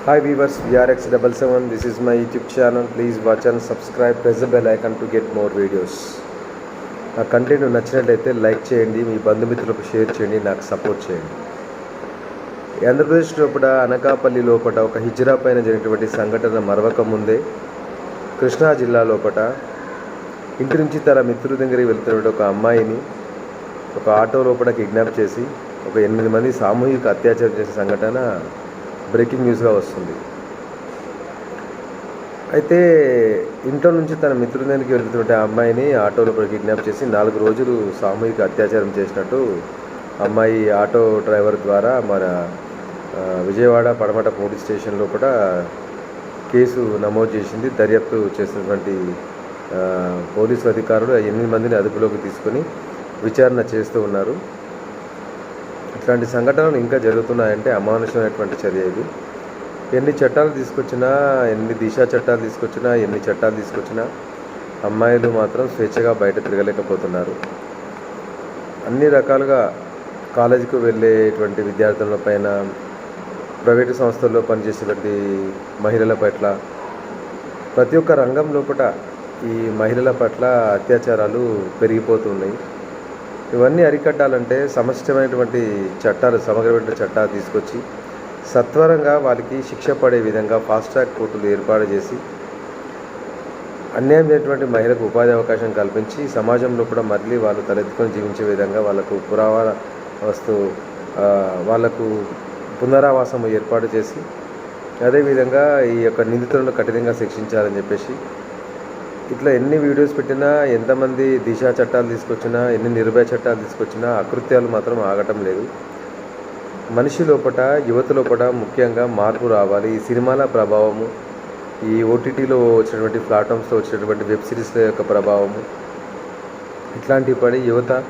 Hi viewers, VRX77. This is my YouTube channel. Please watch and subscribe. Press the bell icon to get more videos. నా content నచ్చినట్లయితే like చేయండి, మీ బంధుమిత్రులకు share చేయండి, నాకు support చేయండి. ఆంధ్రప్రదేశ్ లోపల అనకాపల్లి లోపల ఒక హిజ్రా పైన జరిగినటువంటి సంఘటన మరవక ముందే కృష్ణా జిల్లా లోపల ఇంటి నుంచి తన మిత్రుల దగ్గరికి వెళ్తున్న ఒక అమ్మాయిని ఒక ఆటో లోపల కిడ్నాప్ చేసి ఒక 8 మంది సామూహిక అత్యాచారం చేసే సంఘటన బ్రేకింగ్ న్యూస్గా వస్తుంది. అయితే ఇంట్లో నుంచి తన మిత్రుడి దగ్గరికి వెళ్తున్నట్టు ఆ అమ్మాయిని ఆటోలో కిడ్నాప్ చేసి 4 రోజులు సామూహిక అత్యాచారం చేసినట్టు అమ్మాయి ఆటో డ్రైవర్ ద్వారా మన విజయవాడ పడమట పోలీస్ స్టేషన్లో కూడా కేసు నమోదు చేసింది. దర్యాప్తు చేసినటువంటి పోలీసు అధికారులు 8 మందిని అదుపులోకి తీసుకొని విచారణ చేస్తూ ఉన్నారు. ఇట్లాంటి సంఘటనలు ఇంకా జరుగుతున్నాయంటే అమానుషమైనటువంటి చర్య ఇది. ఎన్ని చట్టాలు తీసుకొచ్చినా, ఎన్ని దిశా చట్టాలు తీసుకొచ్చినా, ఎన్ని చట్టాలు తీసుకొచ్చినా అమ్మాయిలు మాత్రం స్వేచ్ఛగా బయట తిరగలేకపోతున్నారు. అన్ని రకాలుగా కాలేజీకి వెళ్ళేటువంటి విద్యార్థుల పైన, ప్రైవేటు సంస్థల్లో పనిచేసేటువంటి మహిళల పట్ల, ప్రతి ఒక్క రంగం లోపల ఈ మహిళల పట్ల అత్యాచారాలు పెరిగిపోతున్నాయి. ఇవన్నీ అరికట్టాలంటే సమస్యమైనటువంటి చట్టాలు, సమగ్రమైన చట్టాలు తీసుకొచ్చి సత్వరంగా వాళ్ళకి శిక్ష పడే విధంగా ఫాస్ట్ ట్రాక్ కోర్టులు ఏర్పాటు చేసి అన్యాయం చేసినటువంటి మహిళలకు ఉపాధి అవకాశం కల్పించి సమాజంలో కూడా మళ్ళీ వాళ్ళు తలెత్తుకొని జీవించే విధంగా వాళ్ళకు వాళ్ళకు పునరావాసం ఏర్పాటు చేసి అదేవిధంగా ఈ యొక్క నిందితులను కఠినంగా శిక్షించాలని చెప్పేసి ఇట్లా ఎన్ని వీడియోస్ పెట్టినా, ఎంతమంది దిశా చట్టాలు తీసుకొచ్చినా, ఎన్ని నిర్భయ చట్టాలు తీసుకొచ్చినా అకృత్యాలు మాత్రం ఆగటం లేదు. మనిషి లోపల, యువత లోపల ముఖ్యంగా మార్పు రావాలి. ఈ సినిమాల ప్రభావము, ఈ ఓటీటీలో వచ్చినటువంటి ప్లాట్ఫామ్స్లో వచ్చినటువంటి వెబ్ సిరీస్ల యొక్క ప్రభావము ఇట్లాంటివి పడి యువత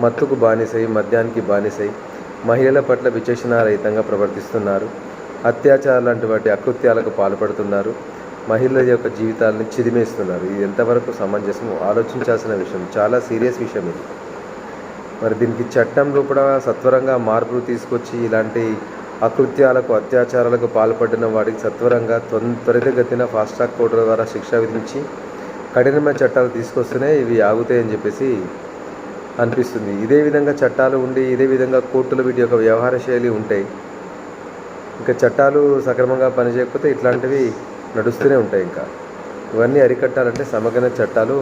మత్తుకు బానిసై, మద్యానికి బానిసై మహిళల పట్ల విచక్షణారహితంగా ప్రవర్తిస్తున్నారు. అత్యాచారాలు లాంటి అకృత్యాలకు పాల్పడుతున్నారు. మహిళల యొక్క జీవితాలని చిదిమేస్తున్నారు. ఇది ఎంతవరకు సమంజసం ఆలోచించాల్సిన విషయం, చాలా సీరియస్ విషయం ఇది. మరి దీనికి చట్టంలో కూడా సత్వరంగా మార్పులు తీసుకొచ్చి ఇలాంటి అకృత్యాలకు, అత్యాచారాలకు పాల్పడిన వాడికి సత్వరంగా త్వరితగతిన ఫాస్ట్ ట్రాక్ కోర్టుల ద్వారా శిక్ష విధించి కఠినమైన చట్టాలు తీసుకొస్తేనే ఇవి ఆగుతాయని చెప్పేసి అనిపిస్తుంది. ఇదే విధంగా చట్టాలు ఉండి, ఇదే విధంగా కోర్టుల వీటి యొక్క వ్యవహార శైలి ఉంటాయి. ఇంకా చట్టాలు సక్రమంగా పనిచేయకపోతే ఇట్లాంటివి నడుస్తూనే ఉంటాయి. ఇంకా ఇవన్నీ అరికట్టాలంటే సమగ్ర చట్టాలు